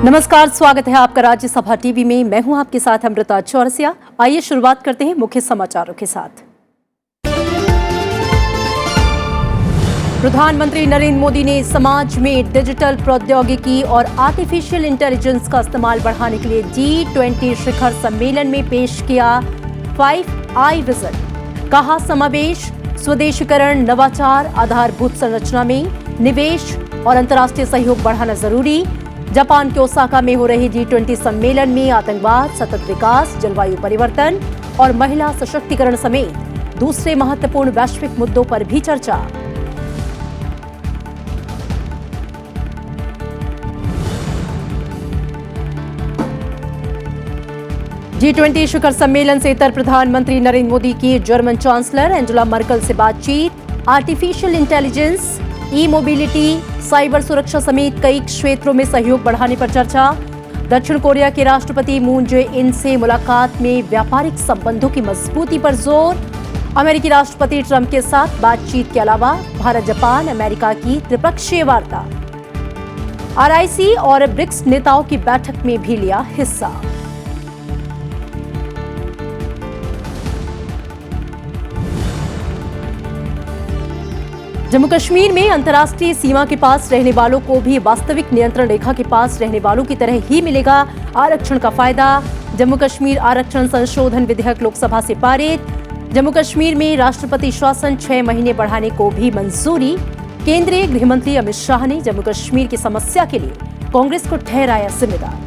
नमस्कार, स्वागत है आपका राज्यसभा टीवी में। मैं हूं आपके साथ अमृता चौरसिया। आइए शुरुआत करते हैं मुख्य समाचारों के साथ। प्रधानमंत्री नरेंद्र मोदी ने समाज में डिजिटल प्रौद्योगिकी और आर्टिफिशियल इंटेलिजेंस का इस्तेमाल बढ़ाने के लिए G20 शिखर सम्मेलन में पेश किया 5I विजन। कहा, समावेश, स्वदेशीकरण, नवाचार, आधारभूत संरचना में निवेश और अंतर्राष्ट्रीय सहयोग बढ़ाना जरूरी। जापान के ओसाका में हो रहे G20 सम्मेलन में आतंकवाद, सतत विकास, जलवायु परिवर्तन और महिला सशक्तिकरण समेत दूसरे महत्वपूर्ण वैश्विक मुद्दों पर भी चर्चा। G20 शिखर सम्मेलन से इतर प्रधानमंत्री नरेंद्र मोदी की जर्मन चांसलर एंजेला मर्केल से बातचीत। आर्टिफिशियल इंटेलिजेंस, ई मोबिलिटी, साइबर सुरक्षा समेत कई क्षेत्रों में सहयोग बढ़ाने पर चर्चा। दक्षिण कोरिया के राष्ट्रपति मून जे-इन से मुलाकात में व्यापारिक संबंधों की मजबूती पर जोर। अमेरिकी राष्ट्रपति ट्रंप के साथ बातचीत के अलावा भारत, जापान, अमेरिका की त्रिपक्षीय वार्ता। RIC और ब्रिक्स नेताओं की बैठक में भी लिया हिस्सा। जम्मू कश्मीर में अंतर्राष्ट्रीय सीमा के पास रहने वालों को भी वास्तविक नियंत्रण रेखा के पास रहने वालों की तरह ही मिलेगा आरक्षण का फायदा। जम्मू कश्मीर आरक्षण संशोधन विधेयक लोकसभा से पारित। जम्मू कश्मीर में राष्ट्रपति शासन 6 महीने बढ़ाने को भी मंजूरी। केंद्रीय गृह मंत्री अमित शाह ने जम्मू कश्मीर की समस्या के लिए कांग्रेस को ठहराया जिम्मेदार।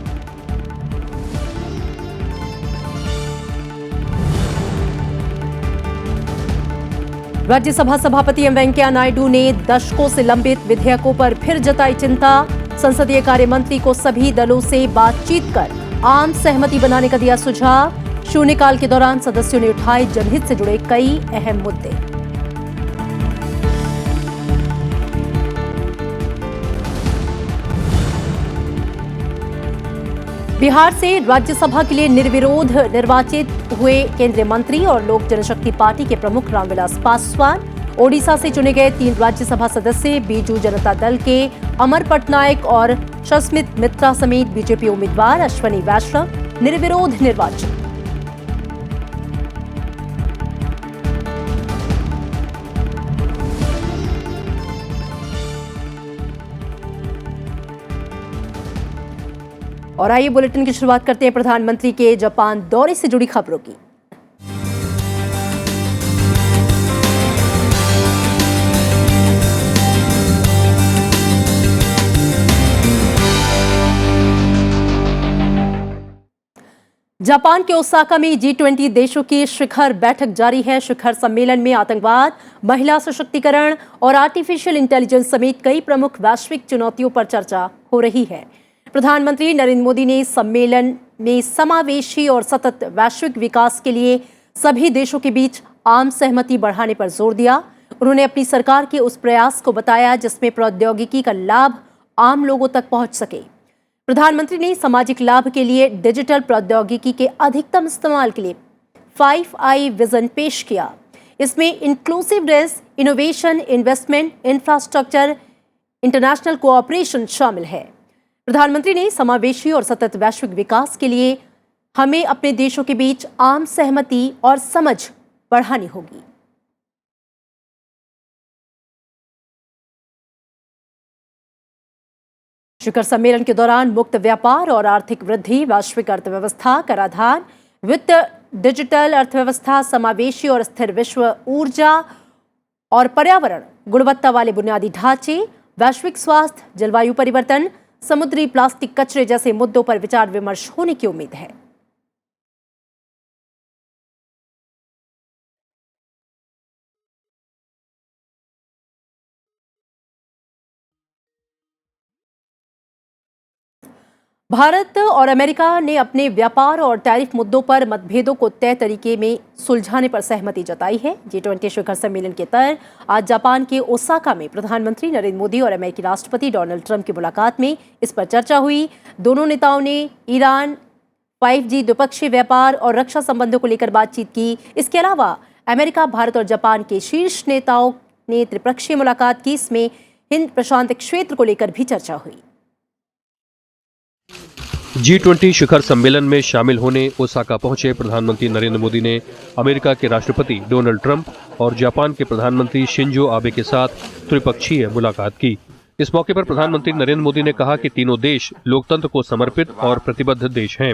राज्यसभा सभापति एम वेंकैया नायडू ने दशकों से लंबित विधेयकों पर फिर जताई चिंता। संसदीय कार्य मंत्री को सभी दलों से बातचीत कर आम सहमति बनाने का दिया सुझाव। शून्यकाल के दौरान सदस्यों ने उठाए जनहित से जुड़े कई अहम मुद्दे। बिहार से राज्यसभा के लिए निर्विरोध निर्वाचित हुए केंद्रीय मंत्री और लोक जनशक्ति पार्टी के प्रमुख रामविलास पासवान। ओडिशा से चुने गए 3 राज्यसभा सदस्य बीजू जनता दल के अमर पटनायक और शस्मित मित्रा समेत बीजेपी उम्मीदवार अश्वनी वैष्णव निर्विरोध निर्वाचित। और आइए बुलेटिन की शुरुआत करते हैं प्रधानमंत्री के जापान दौरे से जुड़ी खबरों की। जापान के ओसाका में G20 देशों की शिखर बैठक जारी है। शिखर सम्मेलन में आतंकवाद, महिला सशक्तिकरण और आर्टिफिशियल इंटेलिजेंस समेत कई प्रमुख वैश्विक चुनौतियों पर चर्चा हो रही है। प्रधानमंत्री नरेंद्र मोदी ने सम्मेलन में समावेशी और सतत वैश्विक विकास के लिए सभी देशों के बीच आम सहमति बढ़ाने पर जोर दिया। उन्होंने अपनी सरकार के उस प्रयास को बताया जिसमें प्रौद्योगिकी का लाभ आम लोगों तक पहुंच सके। प्रधानमंत्री ने सामाजिक लाभ के लिए डिजिटल प्रौद्योगिकी के अधिकतम इस्तेमाल के लिए 5I विजन पेश किया। इसमें inclusiveness, innovation, investment, infrastructure, international cooperation शामिल है। प्रधानमंत्री ने समावेशी और सतत वैश्विक विकास के लिए हमें अपने देशों के बीच आम सहमति और समझ बढ़ानी होगी। शिखर सम्मेलन के दौरान मुक्त व्यापार और आर्थिक वृद्धि, वैश्विक अर्थव्यवस्था, कराधान, वित्त, डिजिटल अर्थव्यवस्था, समावेशी और स्थिर विश्व, ऊर्जा और पर्यावरण, गुणवत्ता वाले बुनियादी ढांचे, वैश्विक स्वास्थ्य, जलवायु परिवर्तन, समुद्री प्लास्टिक कचरे जैसे मुद्दों पर विचार विमर्श होने की उम्मीद है। भारत और अमेरिका ने अपने व्यापार और टैरिफ मुद्दों पर मतभेदों को तय तरीके में सुलझाने पर सहमति जताई है। G20 शिखर सम्मेलन के तहत आज जापान के ओसाका में प्रधानमंत्री नरेंद्र मोदी और अमेरिकी राष्ट्रपति डोनाल्ड ट्रंप की मुलाकात में इस पर चर्चा हुई। दोनों नेताओं ने ईरान, 5G, द्विपक्षीय व्यापार और रक्षा संबंधों को लेकर बातचीत की। इसके अलावा अमेरिका, भारत और जापान के शीर्ष नेताओं ने त्रिपक्षीय मुलाकात की। इसमें हिंद प्रशांत क्षेत्र को लेकर भी चर्चा हुई। G20 शिखर सम्मेलन में शामिल होने ओसाका पहुंचे प्रधानमंत्री नरेंद्र मोदी ने अमेरिका के राष्ट्रपति डोनाल्ड ट्रंप और जापान के प्रधानमंत्री शिंजो आबे के साथ त्रिपक्षीय मुलाकात की। इस मौके पर प्रधानमंत्री नरेंद्र मोदी ने कहा कि तीनों देश लोकतंत्र को समर्पित और प्रतिबद्ध देश हैं।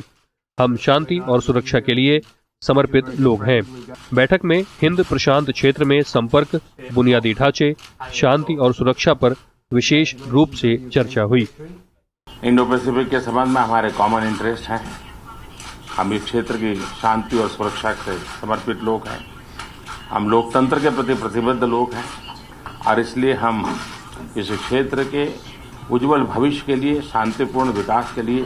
हम शांति और सुरक्षा के लिए समर्पित लोग हैं। बैठक में हिंद प्रशांत क्षेत्र में संपर्क, बुनियादी ढांचे, शांति और सुरक्षा पर विशेष रूप से चर्चा हुई। इंडो पैसिफिक के संबंध में हमारे कॉमन इंटरेस्ट हैं। हम इस क्षेत्र की शांति और सुरक्षा से समर्पित लोग हैं। हम लोकतंत्र के प्रति प्रतिबद्ध लोग हैं और इसलिए हम इस क्षेत्र के उज्जवल भविष्य के लिए, शांतिपूर्ण विकास के लिए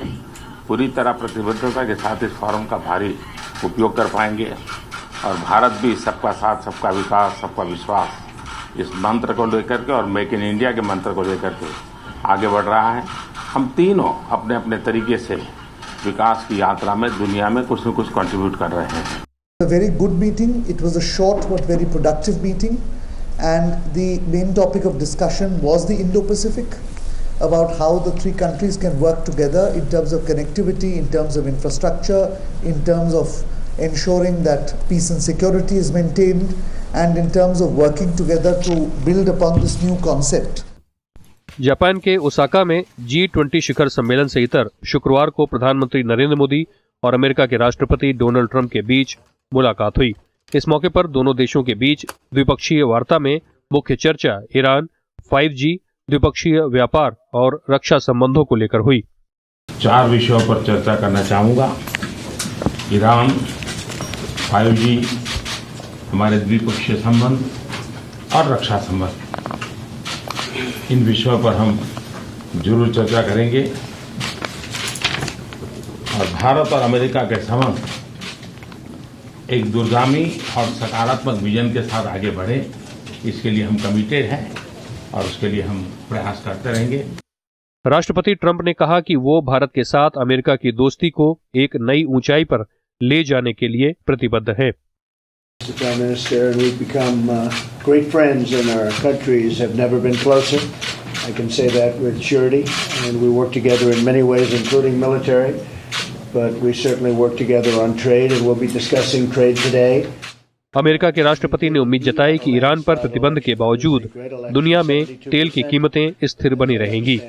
पूरी तरह प्रतिबद्धता के साथ इस फोरम का भारी उपयोग कर पाएंगे और भारत भी सबका साथ, सबका विकास, सबका विश्वास इस मंत्र को लेकर के और मेक इन इंडिया के मंत्र को लेकर के आगे बढ़ रहा है। हम तीनों अपने अपने तरीके से विकास की यात्रा में दुनिया में कुछ न कुछ कंट्रीब्यूट कर रहे हैं। A very good meeting. It was a short but very productive meeting, and the main topic of discussion was the Indo-Pacific, about how the three countries can work together in terms of connectivity, in terms of infrastructure, in terms of ensuring that peace and security is maintained, and in terms of working together to build upon this new concept. Japan के Osaka में G20 शिखर सम्मेलन से इतर शुक्रवार को प्रधानमंत्री नरेंद्र मोदी और America के राष्ट्रपति डोनाल्ड ट्रंप के बीच मुलाकात हुई। इस मौके पर दोनों देशों के बीच द्विपक्षीय वार्ता में मुख्य चर्चा ईरान, 5G, द्विपक्षीय व्यापार और रक्षा संबंधों को लेकर हुई। 4 विषयों पर चर्चा करना चाहूँगा। ईरान, 5G, हमारे द्विपक्षीय संबंध और रक्षा संबंध, इन विषयों पर हम जरूर चर्चा करेंगे और भारत और अमेरिका के संबंध एक दूरगामी और सकारात्मक विजन के साथ आगे बढ़े, इसके लिए हम कमिटेड हैं और उसके लिए हम प्रयास करते रहेंगे। राष्ट्रपति ट्रंप ने कहा कि वो भारत के साथ अमेरिका की दोस्ती को एक नई ऊंचाई पर ले जाने के लिए प्रतिबद्ध है। Mr. Prime Minister, we've become great friends and our countries have never been closer. I can say that with surety, and we work together in many ways, including military, but we certainly work together on trade and we'll be discussing trade today. America के राष्ट्रपति ने उम्मीद जताई कि Iran पर प्रतिबंध के बावजूद दुनिया में तेल की कीमतें स्थिर बनी रहेंगी।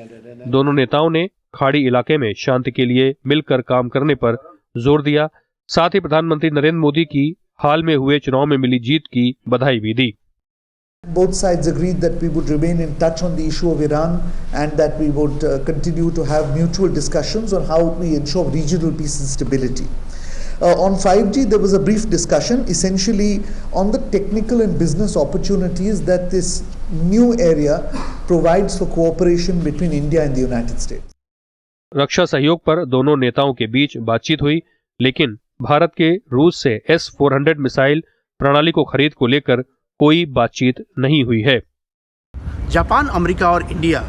दोनों नेताओं ने खाड़ी इलाके में शांति के लिए मिलकर काम करने पर जोर दिया। साथ ही प्रधानमंत्री नरेंद्र मोदी की हाल में हुए चुनाव में मिली जीत की बधाई भी दी। Both sides agreed that we would remain in touch on the issue of Iran and that we would continue to have mutual discussions on how we ensure regional peace and stability. On 5G, there was a brief discussion essentially on the technical and business opportunities that this new area provides for cooperation between India and the United States. रक्षा सहयोग पर दोनों नेताओं के बीच बातचीत हुई, लेकिन भारत के रूस से S-400 मिसाइल प्रणाली को खरीद को लेकर कोई बातचीत नहीं हुई है। जापान, अमेरिका और इंडिया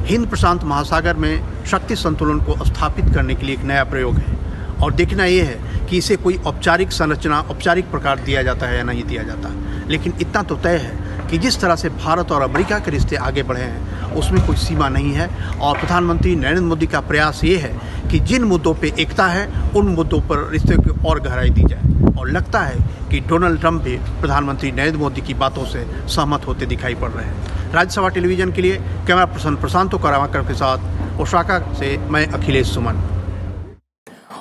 हिंद प्रशांत महासागर में शक्ति संतुलन को स्थापित करने के लिए एक नया प्रयोग है और देखना यह है कि इसे कोई औपचारिक संरचना, औपचारिक प्रकार दिया जाता है या नहीं दिया जाता। लेकिन इतना तो तय है कि जिस तरह से भारत और अमेरिका के रिश्ते आगे बढ़े हैं उसमें कोई सीमा नहीं है और प्रधानमंत्री नरेंद्र मोदी का प्रयास ये है कि जिन मुद्दों पे एकता है उन मुद्दों पर रिश्ते को और गहराई दी जाए और लगता है कि डोनाल्ड ट्रंप भी प्रधानमंत्री नरेंद्र मोदी की बातों से सहमत होते दिखाई पड़ रहे हैं। राज्यसभा टेलीविजन के लिए कैमरा पर्सन प्रशांत करावाकर के साथ ओसाका से मैं अखिलेश सुमन।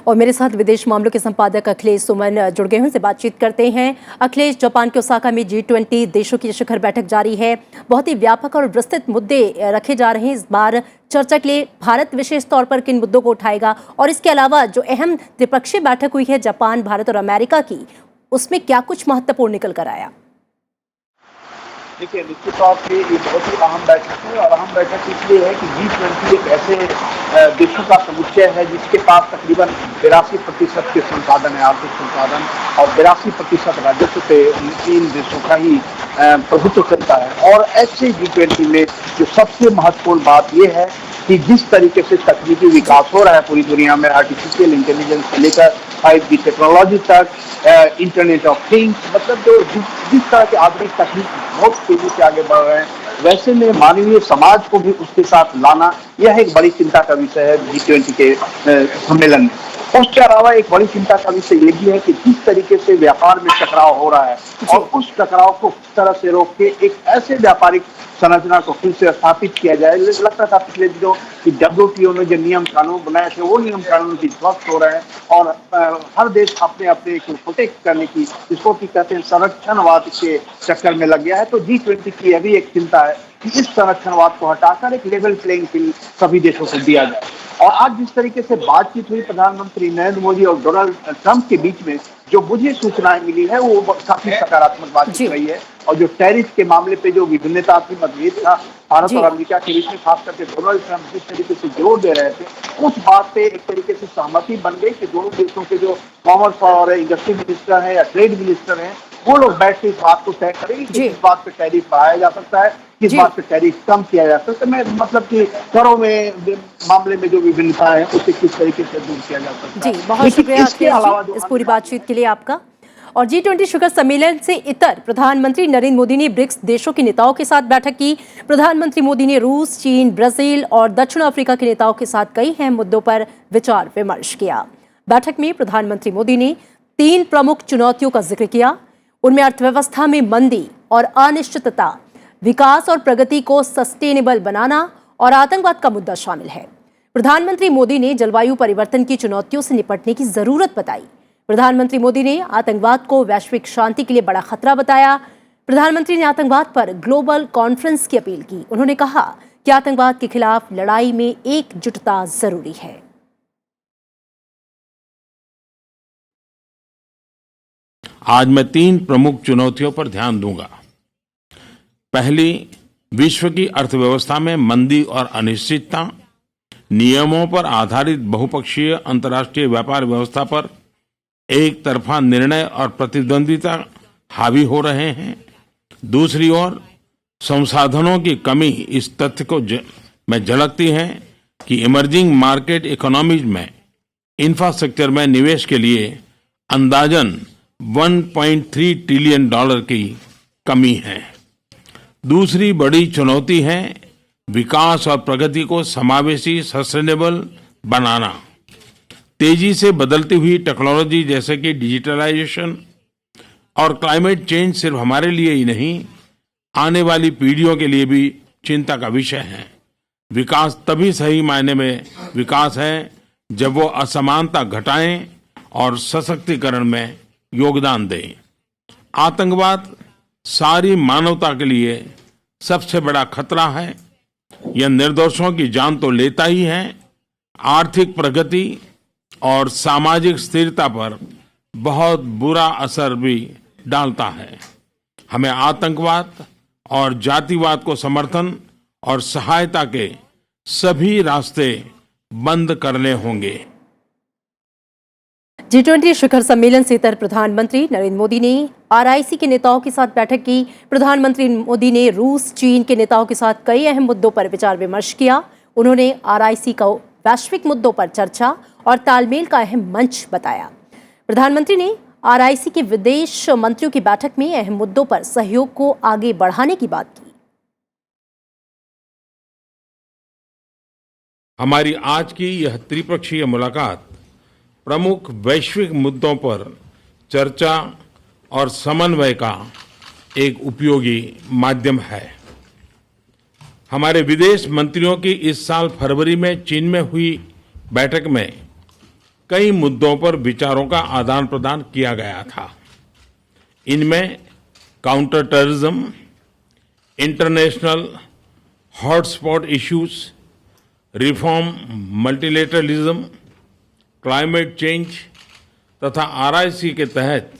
और मेरे साथ विदेश मामलों के संपादक अखिलेश सुमन जुड़ गए हैं, उनसे बातचीत करते हैं। अखिलेश, जापान के ओसाका में G20 देशों की शिखर बैठक जारी है। बहुत ही व्यापक और विस्तृत मुद्दे रखे जा रहे हैं इस बार चर्चा के लिए। भारत विशेष तौर पर किन मुद्दों को उठाएगा और इसके अलावा जो अहम द्विपक्षीय बैठक हुई है जापान, भारत और अमेरिका की, उसमें क्या कुछ महत्वपूर्ण निकल कर आया? देखिए, निश्चित तौर पे ये बहुत ही अहम बैठक है और अहम बैठक इसलिए है कि G20 एक ऐसे देशों का समुच्चय है जिसके पास तकरीबन 82% के संसाधन है, आर्थिक संसाधन, और 82% राजस्व पे इन देशों का ही प्रभुत्व करता है। और ऐसे G20 में जो सबसे महत्वपूर्ण बात यह है कि जिस तरीके से तकनीकी विकास हो रहा है पूरी दुनिया में, आर्टिफिशियल इंटेलिजेंस से लेकर 5G टेक्नोलॉजी तक, इंटरनेट ऑफ थिंग्स, मतलब जो जिस तरह की आधुनिक तकनीक बहुत तेजी से आगे बढ़ रहे हैं, वैसे में मानवीय समाज को भी उसके साथ लाना, यह एक बड़ी चिंता का विषय है G20 के सम्मेलन में। उसके अलावा एक बड़ी चिंता का विषय ये भी है कि जिस तरीके से व्यापार में टकराव हो रहा है और उस टकराव को किस तरह से रोक के एक ऐसे व्यापारिक संरचना को फिर से स्थापित किया जाए। लगता था पिछले दिनों कि WTO ने जो नियम कानून बनाए थे वो नियम कानून की ध्वस्त हो रहे हैं और हर देश अपने अपने को प्रोटेक्ट करने की, जिसको कि कहते हैं संरक्षणवाद के चक्कर में लग गया है। तो G20 की यह भी एक चिंता है कि इस संरक्षणवाद को हटाकर एक लेवल प्लेइंग फील्ड सभी देशों को दिया जाए। और आज जिस तरीके से बातचीत हुई प्रधानमंत्री नरेंद्र मोदी और डोनाल्ड ट्रंप के बीच में, जो मुझे सूचनाएं मिली है वो काफी सकारात्मक बातचीत रही है। और जो टैरिफ के मामले पे जो विभिन्नता थी, मतभेद था भारत और अमेरिका के बीच में, खास करके डोनाल्ड ट्रंप जिस तरीके से जोर दे रहे थे, उस बात पे एक तरीके से सहमति बन गई कि दोनों देशों के जो कॉमर्स और इंडस्ट्री मिनिस्टर है या ट्रेड मिनिस्टर है, वो लोग बैठ के इस बात को तय करेंगे कि किस बात पे टैरिफ बढ़ाया जा सकता है, किस बात पे टैरिफ कम किया जा सकता है। मैं मतलब कि करों में मामले में जो विभिन्नता है उसे किस तरीके से दूर किया जा सकता है। जी, बहुत शुक्रिया अखिलेश जी इस पूरी बातचीत के लिए आपका। और G20 शिखर सम्मेलन से इतर प्रधानमंत्री नरेंद्र मोदी ने ब्रिक्स देशों के नेताओं के साथ बैठक की। प्रधानमंत्री मोदी ने रूस, चीन, ब्राजील और दक्षिण अफ्रीका के नेताओं के साथ कई अहम मुद्दों पर विचार विमर्श किया। बैठक में प्रधानमंत्री मोदी ने 3 प्रमुख चुनौतियों का जिक्र किया। उनमें अर्थव्यवस्था में मंदी और अनिश्चितता, विकास और प्रगति को सस्टेनेबल बनाना और आतंकवाद का मुद्दा शामिल है। प्रधानमंत्री मोदी ने जलवायु परिवर्तन की चुनौतियों से निपटने की जरूरत बताई। प्रधानमंत्री मोदी ने आतंकवाद को वैश्विक शांति के लिए बड़ा खतरा बताया। प्रधानमंत्री ने आतंकवाद पर ग्लोबल कॉन्फ्रेंस की अपील की। उन्होंने कहा कि आतंकवाद के खिलाफ लड़ाई में एकजुटता जरूरी है। आज मैं 3 प्रमुख चुनौतियों पर ध्यान दूंगा। पहली, विश्व की अर्थव्यवस्था में मंदी और अनिश्चितता, नियमों पर आधारित बहुपक्षीय अंतर्राष्ट्रीय व्यापार व्यवस्था पर एक तरफा निर्णय और प्रतिद्वंद्विता हावी हो रहे हैं। दूसरी ओर संसाधनों की कमी इस तथ्य को में झलकती है कि इमर्जिंग मार्केट इकोनॉमीज में इंफ्रास्ट्रक्चर में निवेश के लिए अंदाजन $1.3 ट्रिलियन की कमी है। दूसरी बड़ी चुनौती है विकास और प्रगति को समावेशी सस्टेनेबल बनाना। तेजी से बदलती हुई टेक्नोलॉजी जैसे कि डिजिटलाइजेशन और क्लाइमेट चेंज सिर्फ हमारे लिए ही नहीं, आने वाली पीढ़ियों के लिए भी चिंता का विषय है। विकास तभी सही मायने में विकास है जब वो असमानता घटाएं और सशक्तिकरण में योगदान दें। आतंकवाद सारी मानवता के लिए सबसे बड़ा खतरा है। यह निर्दोषों की जान तो लेता ही है, आर्थिक प्रगति और सामाजिक स्थिरता पर बहुत बुरा असर भी डालता है। हमें आतंकवाद और जातिवाद को समर्थन और सहायता के सभी रास्ते बंद करने होंगे। G20 शिखर सम्मेलन से इतर प्रधानमंत्री नरेंद्र मोदी ने RIC के नेताओं के साथ बैठक की। प्रधानमंत्री मोदी ने रूस, चीन के नेताओं के साथ कई अहम मुद्दों पर विचार विमर्श किया। उन्होंने RIC को वैश्विक मुद्दों पर चर्चा और तालमेल का अहम मंच बताया। प्रधानमंत्री ने RIC के विदेश मंत्रियों की बैठक में अहम मुद्दों पर सहयोग को आगे बढ़ाने की बात की। हमारी आज की यह त्रिपक्षीय मुलाकात प्रमुख वैश्विक मुद्दों पर चर्चा और समन्वय का एक उपयोगी माध्यम है। हमारे विदेश मंत्रियों की इस साल फरवरी में चीन में हुई बैठक में कई मुद्दों पर विचारों का आदान प्रदान किया गया था। इनमें counter terrorism, international hotspot issues, reform, multilateralism, climate change तथा RIC के तहत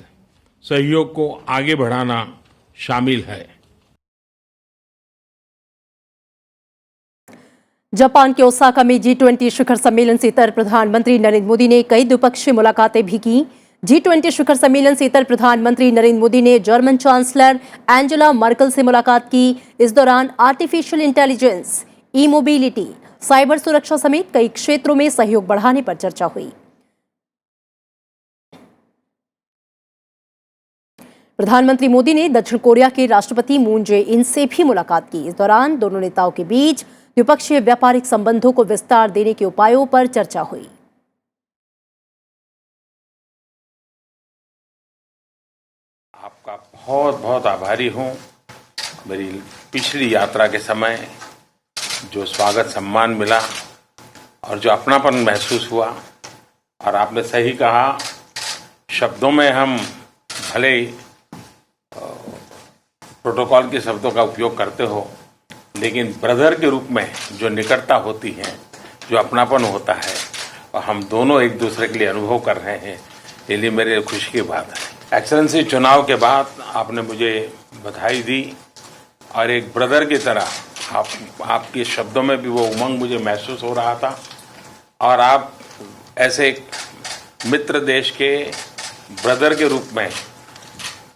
सहयोग को आगे बढ़ाना शामिल है। जापान के ओसाका में G20 शिखर सम्मेलन से इतर प्रधानमंत्री नरेंद्र मोदी ने कई द्विपक्षीय मुलाकातें भी की। G20 शिखर सम्मेलन से इतर प्रधानमंत्री नरेंद्र मोदी ने जर्मन चांसलर एंजेला मर्केल से मुलाकात की। इस दौरान आर्टिफिशियल इंटेलिजेंस, ई-मोबिलिटी, साइबर सुरक्षा समेत कई क्षेत्रों में सहयोग बढ़ाने पर चर्चा हुई। प्रधानमंत्री मोदी ने दक्षिण कोरिया के राष्ट्रपति मून जे इन से भी मुलाकात की। इस दौरान दोनों नेताओं के बीच द्विपक्षीय व्यापारिक संबंधों को विस्तार देने के उपायों पर चर्चा हुई। आपका बहुत बहुत आभारी हूं। मेरी पिछली यात्रा के समय जो स्वागत सम्मान मिला और जो अपनापन महसूस हुआ, और आपने सही कहा, शब्दों में हम भले ही प्रोटोकॉल के शब्दों का उपयोग करते हो, लेकिन ब्रदर के रूप में जो निकटता होती है, जो अपनापन होता है, और हम दोनों एक दूसरे के लिए अनुभव कर रहे हैं, ये लिए मेरे लिए खुशी की बात है। एक्सेलेंसी, चुनाव के बाद आपने मुझे बधाई दी और एक ब्रदर की तरह आपके शब्दों में भी वो उमंग मुझे महसूस हो रहा था, और आप ऐसे एक मित्र देश के ब्रदर के रूप में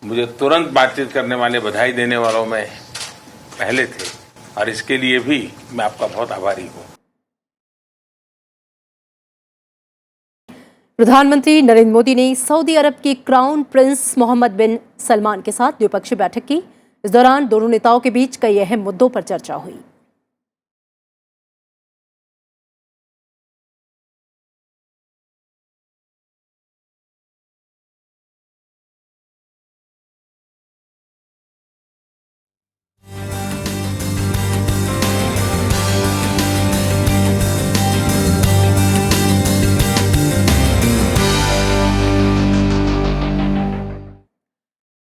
मुझे तुरंत बातचीत करने वाले, बधाई देने वालों में पहले थे, और इसके लिए भी मैं आपका बहुत आभारी हूँ। प्रधानमंत्री नरेंद्र मोदी ने सऊदी अरब के क्राउन प्रिंस मोहम्मद बिन सलमान के साथ द्विपक्षीय बैठक की। इस दौरान दोनों नेताओं के बीच कई अहम मुद्दों पर चर्चा हुई।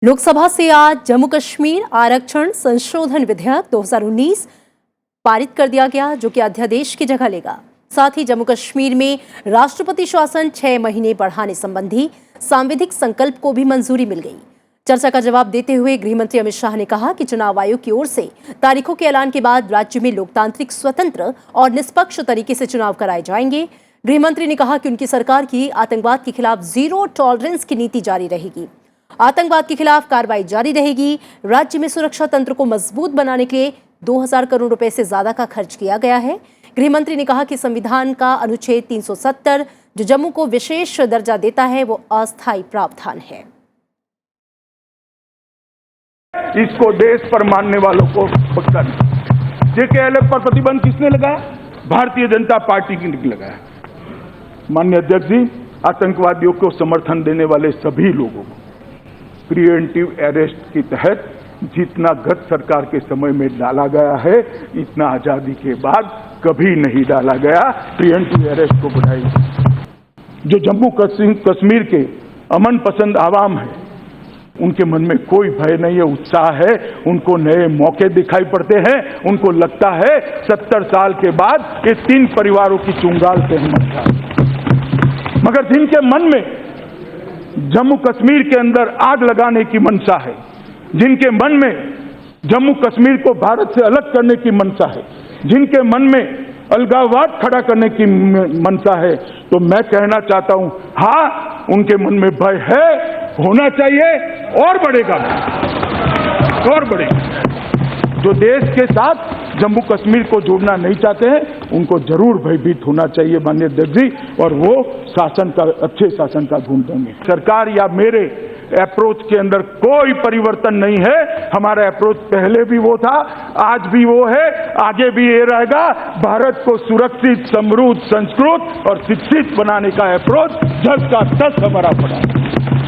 लोकसभा से आज जम्मू कश्मीर आरक्षण संशोधन विधेयक 2019 पारित कर दिया गया, जो कि अध्यादेश की जगह लेगा। साथ ही जम्मू कश्मीर में राष्ट्रपति शासन 6 महीने बढ़ाने संबंधी सांविधिक संकल्प को भी मंजूरी मिल गई। चर्चा का जवाब देते हुए गृह मंत्री अमित शाह ने कहा कि चुनाव आयोग की ओर से तारीखों के ऐलान के बाद राज्य में लोकतांत्रिक, स्वतंत्र और निष्पक्ष तरीके से चुनाव कराए जाएंगे। गृह मंत्री ने कहा कि उनकी सरकार की आतंकवाद के खिलाफ जीरो टॉलरेंस की नीति जारी रहेगी। आतंकवाद के खिलाफ कार्रवाई जारी रहेगी। राज्य में सुरक्षा तंत्र को मजबूत बनाने के लिए 2000 करोड़ रुपए से ज्यादा का खर्च किया गया है। गृह मंत्री ने कहा कि संविधान का अनुच्छेद 370 जो जम्मू को विशेष दर्जा देता है, वो अस्थायी प्रावधान है। इसको देश पर मानने वालों को पक्का नहीं। जेकेएलएफ पर प्रतिबंध किसने लगाया? भारतीय जनता पार्टी ने लगाया। माननीय अध्यक्ष जी, आतंकवादियों को समर्थन देने वाले सभी लोगों को प्रिवेंटिव अरेस्ट के तहत जितना गत सरकार के समय में डाला गया है, इतना आजादी के बाद कभी नहीं डाला गया। प्रिवेंटिव अरेस्ट को बढ़ाई। जो जम्मू कश्मीर के अमन पसंद आवाम है, उनके मन में कोई भय नहीं है, उत्साह है। उनको नए मौके दिखाई पड़ते हैं। उनको लगता है 70 साल के बाद ये 3 परिवारों की चुंगाल से हम अच्छा। मगर जिनके मन में जम्मू कश्मीर के अंदर आग लगाने की मंशा है, जिनके मन में जम्मू कश्मीर को भारत से अलग करने की मंशा है, जिनके मन में अलगाववाद खड़ा करने की मंशा है, तो मैं कहना चाहता हूं, हाँ, उनके मन में भय है, होना चाहिए, और बढ़ेगा, और बढ़ेगा। जो देश के साथ जम्मू कश्मीर को जोड़ना नहीं चाहते हैं, उनको जरूर भयभीत होना चाहिए माननीय अध्यक्ष जी, और वो शासन का, अच्छे शासन का गुण देंगे। सरकार या मेरे अप्रोच के अंदर कोई परिवर्तन नहीं है। हमारा अप्रोच पहले भी वो था, आज भी वो है, आगे भी ये रहेगा। भारत को सुरक्षित, समृद्ध, संस्कृत और शिक्षित बनाने का अप्रोच जस का तस हमारा पड़ा है,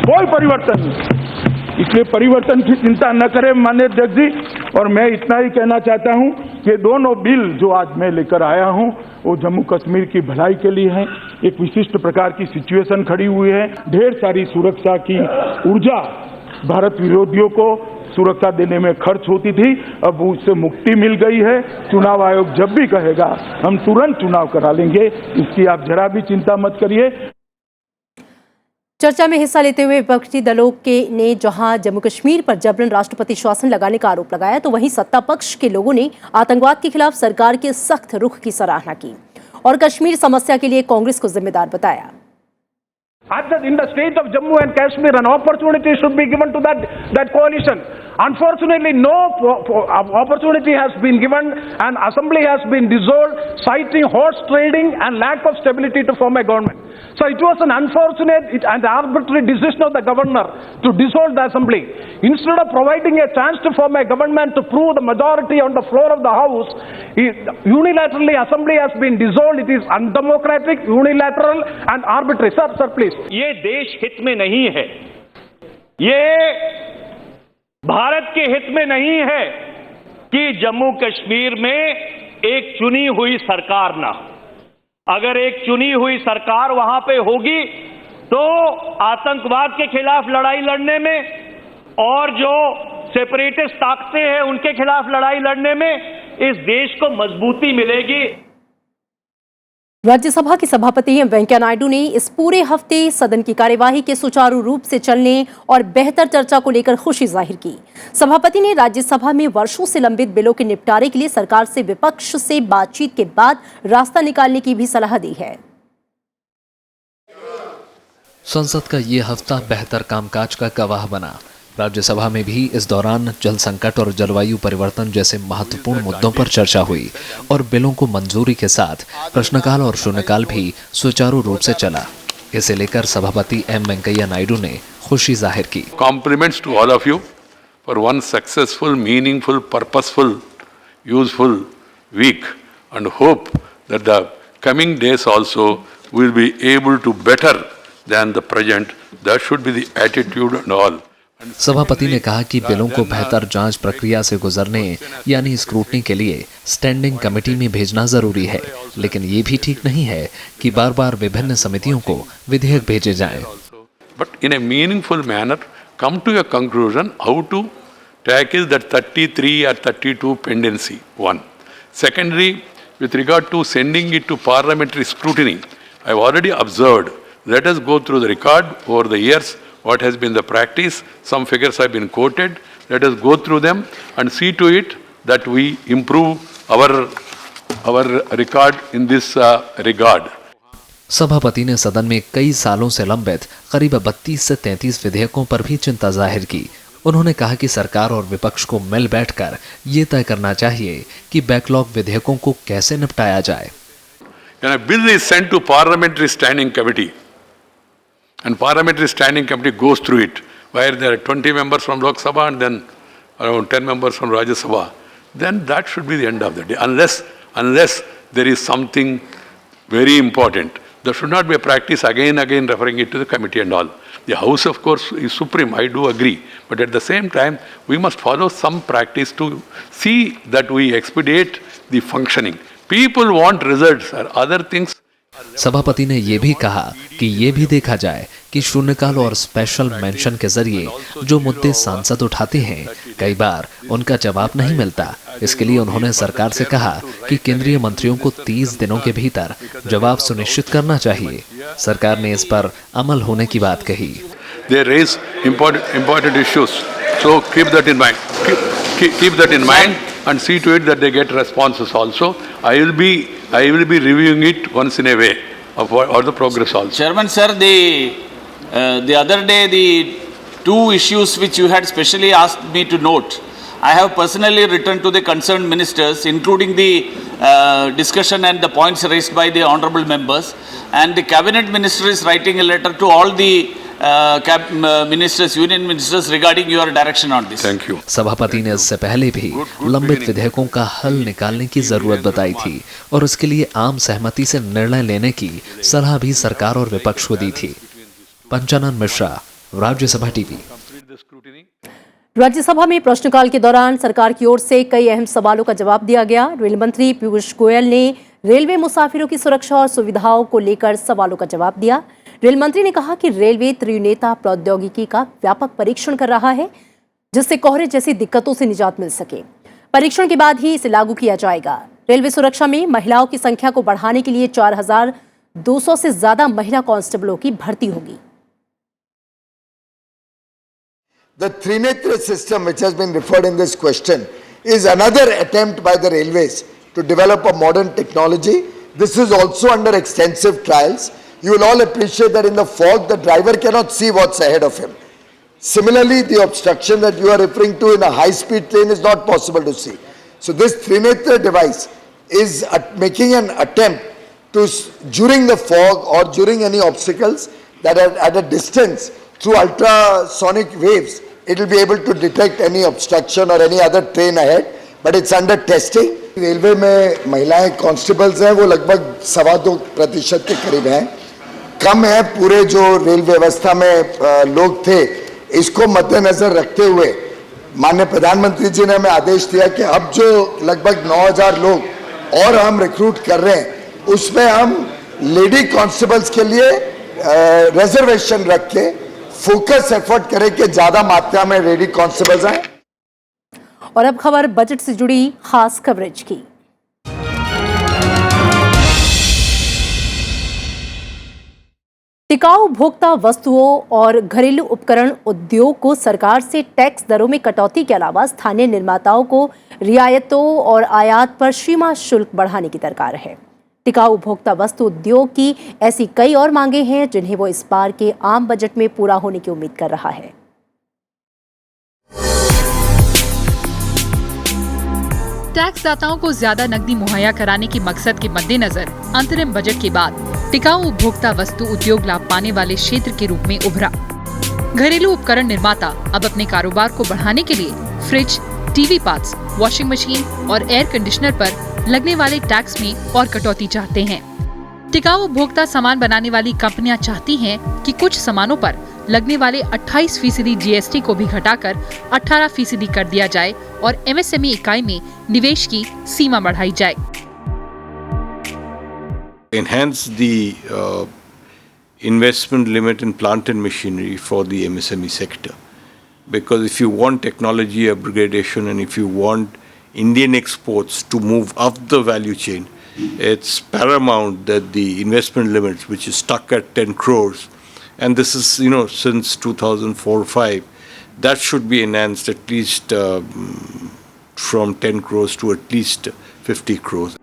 कोई परिवर्तन नहीं। इसलिए परिवर्तन की चिंता न करें माननीय अध्यक्ष जी। और मैं इतना ही कहना चाहता हूं कि दोनों बिल जो आज मैं लेकर आया हूं, वो जम्मू कश्मीर की भलाई के लिए हैं। एक विशिष्ट प्रकार की सिचुएशन खड़ी हुई है। ढेर सारी सुरक्षा की ऊर्जा भारत विरोधियों को सुरक्षा देने में खर्च होती थी, अब उससे मुक्ति मिल गई है। चुनाव आयोग जब भी कहेगा, हम तुरंत चुनाव करा लेंगे, इसकी आप जरा भी चिंता मत करिए। चर्चा में हिस्सा लेते हुए विपक्षी दलों ने जहां जम्मू कश्मीर पर जबरन राष्ट्रपति शासन लगाने का आरोप लगाया, तो वहीं सत्ता पक्ष के लोगों ने आतंकवाद के खिलाफ सरकार के सख्त रुख की सराहना की और कश्मीर समस्या के लिए कांग्रेस को जिम्मेदार बताया। In the state of Jammu and Kashmir, an opportunity should be given to that coalition. Unfortunately, no opportunity has been given and assembly has been dissolved, citing horse trading and lack of stability to form a government. So it was an unfortunate and arbitrary decision of the governor to dissolve the assembly. Instead of providing a chance to form a government to prove the majority on the floor of the house, unilaterally assembly has been dissolved. It is undemocratic, unilateral and arbitrary. Sir, please. ये देश हित में नहीं है, ये भारत के हित में नहीं है कि जम्मू कश्मीर में एक चुनी हुई सरकार ना। अगर एक चुनी हुई सरकार वहां पे होगी तो आतंकवाद के खिलाफ लड़ाई लड़ने में और जो सेपरेटिस्ट ताकतें हैं उनके खिलाफ लड़ाई लड़ने में इस देश को मजबूती मिलेगी। राज्यसभा के सभापति एम वेंकैया नायडू ने इस पूरे हफ्ते सदन की कार्यवाही के सुचारू रूप से चलने और बेहतर चर्चा को लेकर खुशी जाहिर की। सभापति ने राज्यसभा में वर्षों से लंबित बिलों के निपटारे के लिए सरकार से विपक्ष से बातचीत के बाद रास्ता निकालने की भी सलाह दी है। संसद का ये हफ्ता बेहतर कामकाज का गवाह बना। राज्यसभा में भी इस दौरान जल संकट और जलवायु परिवर्तन जैसे महत्वपूर्ण मुद्दों पर चर्चा हुई और बिलों को मंजूरी के साथ प्रश्नकाल और शून्यकाल भी सुचारू रूप से चला। इसे लेकर सभापति एम वेंकैया नायडू ने खुशी जाहिर की। Compliments to all of you for one successful, meaningful, purposeful, useful weekend hope that the coming days also will be able to better than the present. That should be the attitude and all. सभापति ने कहा कि बिलों को बेहतर जांच प्रक्रिया से गुजरने यानी स्क्रूटनी के लिए स्टैंडिंग कमेटी में भेजना जरूरी है, लेकिन ये भी ठीक नहीं है कि बार बार विभिन्न समितियों को विधेयक भेजे जाएं। But in a meaningful manner come to a conclusion how to tackle that 33 or 32 pendency one. Secondly, with regard to sending it to parliamentary scrutiny, I have already observed. Let us go through the record over the years. What has been the practice? Some figures have been quoted. Let us go through them and see to it that we improve our record in this regard. सभापति ने सदन में कई सालों से लंबित करीब 32 से 33 विधेयकों पर भी चिंता जाहिर की। उन्होंने कहा कि सरकार और विपक्ष को मिल बैठकर ये तय करना चाहिए कि बैकलॉग विधेयकों को कैसे निपटाया जाए। When a bill is sent to parliamentary standing committee, and parliamentary standing committee goes through it, where there are 20 members from Lok Sabha and then around 10 members from Rajya Sabha, then that should be the end of the day. Unless there is something very important, there should not be a practice again referring it to the committee and all. The House, of course, is supreme. I do agree, but at the same time, we must follow some practice to see that we expedite the functioning. People want results or other things. सभापति ने ये भी कहा कि ये भी देखा जाए कि शून्यकाल और स्पेशल मेंशन के जरिए जो मुद्दे सांसद उठाते हैं कई बार उनका जवाब नहीं मिलता। इसके लिए उन्होंने सरकार से कहा कि केंद्रीय मंत्रियों को 30 दिनों के भीतर जवाब सुनिश्चित करना चाहिए। सरकार ने इस पर अमल होने की बात कही। They raise important issues, so keep that in mind. Keep that in mind and see to it that they get responses also. I will be reviewing it once in a way of what the progress also. Chairman sir, the other day the two issues which you had specially asked me to note, I have personally written to the concerned ministers, including the discussion and the points raised by the honourable members, and the cabinet minister is writing a letter to all the ministers, union ministers regarding your direction on this. Thank you. सभापति ने इससे पहले भी लंबित विधेयकों का हल निकालने की जरूरत बताई थी और उसके लिए आम सहमति से निर्णय लेने की सलाह भी सरकार और विपक्ष को दी थी। पंचानन मिश्रा, राज्यसभा टीवी। राज्यसभा में प्रश्नकाल के दौरान सरकार की ओर से कई अहम सवालों का जवाब दिया गया। रेल मंत्री पीयूष गोयल ने रेलवे मुसाफिरों की सुरक्षा और सुविधाओं को लेकर सवालों का जवाब दिया। रेल मंत्री ने कहा कि रेलवे त्रिनेता प्रौद्योगिकी का व्यापक परीक्षण कर रहा है, जिससे कोहरे जैसी दिक्कतों से निजात मिल सके। परीक्षण के बाद ही इसे लागू किया जाएगा। रेलवे सुरक्षा में महिलाओं की संख्या को बढ़ाने के लिए 4200 से ज्यादा महिला कांस्टेबलों की भर्ती होगी। The Trinetra system, which has been referred in this question, is another attempt by the railways to develop a modern technology. This is also under extensive trials. You will all appreciate that in the fog, the driver cannot see what's ahead of him. Similarly, the obstruction that you are referring to in a high-speed train is not possible to see. So this Trinetra device is making an attempt to, during the fog or during any obstacles that are at a distance, through ultrasonic waves, it will be able to detect any obstruction or any other train ahead, but it's under testing. Railway में महिलाएं constables हैं, वो लगभग 2.25% के करीब हैं, कम है पूरे जो रेल व्यवस्था में लोग थे। इसको मद्देनजर रखते हुए माननीय प्रधानमंत्री जी ने हमें आदेश दिया कि अब जो लगभग 9,000 लोग और हम रिक्रूट कर रहे हैं, उसमें हम लेडी कांस्टेबल्स के लिए रिजर्वेशन रख के फोकस एफर्ट करें कि ज्यादा मात्रा में लेडी कांस्टेबल्स आए। और अब खबर बजट से जुड़ी खास कवरेज की। टिकाऊ उपभोक्ता वस्तुओं और घरेलू उपकरण उद्योग को सरकार से टैक्स दरों में कटौती के अलावा स्थानीय निर्माताओं को रियायतों और आयात पर सीमा शुल्क बढ़ाने की दरकार है। टिकाऊ उपभोक्ता वस्तु उद्योग की ऐसी कई और मांगे हैं जिन्हें वो इस बार के आम बजट में पूरा होने की उम्मीद कर रहा है। टैक्स दाताओं को ज्यादा नकदी मुहैया कराने के मकसद के मद्देनजर अंतरिम बजट के बाद टिकाऊ उपभोक्ता वस्तु उद्योग लाभ पाने वाले क्षेत्र के रूप में उभरा। घरेलू उपकरण निर्माता अब अपने कारोबार को बढ़ाने के लिए fridge, TV parts, washing machine और एयर कंडीशनर पर लगने वाले टैक्स में और कटौती चाहते हैं। टिकाऊ उपभोक्ता सामान बनाने वाली कंपनियां चाहती हैं कि कुछ सामानों पर लगने वाले 28% जीएसटी को भी घटाकर 18% कर दिया जाए और एमएसएमई इकाई में निवेश की सीमा बढ़ाई जाए। Enhance the investment limit in plant and machinery for the MSME sector, because if you want technology upgradation and if you want Indian exports to move up the value chain, it's paramount that the investment limits, which is stuck at 10 crores, and this is, since 2004-05, that should be enhanced at least from 10 crores to at least 50 crores.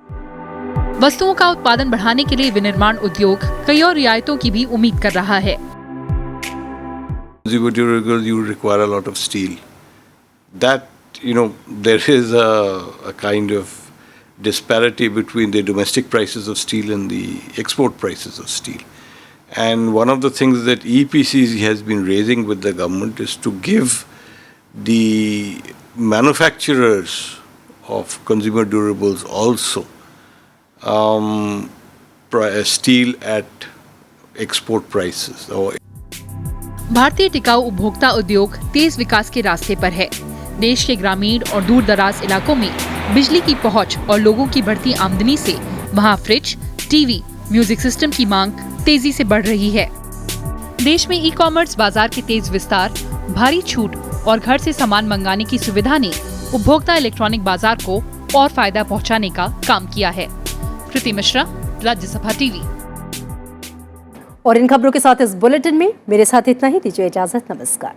वस्तुओं का उत्पादन बढ़ाने के लिए विनिर्माण उद्योग कई और रियायतों की भी उम्मीद कर रहा है। Consumer durables, you require a lot of steel. That, there is a kind of disparity between the domestic prices of steel and the export prices of steel. And one of the things that EPCC has been raising with the government is to give the manufacturers of consumer durables also steel at export prices. भारतीय टिकाऊ उपभोक्ता उद्योग तेज विकास के रास्ते पर है। देश के ग्रामीण और दूर दराज इलाकों में बिजली की पहुंच और लोगों की बढ़ती आमदनी से वहां फ्रिज, टीवी, म्यूजिक सिस्टम की मांग तेजी से बढ़ रही है। देश में ई कॉमर्स बाजार के तेज विस्तार, भारी छूट और घर से सामान मंगाने की सुविधा ने उपभोक्ता इलेक्ट्रॉनिक बाजार को और फायदा पहुंचाने का काम किया है। कृति मिश्रा, राज्यसभा टीवी। और इन खबरों के साथ इस बुलेटिन में मेरे साथ इतना ही। दीजिए इजाजत। नमस्कार।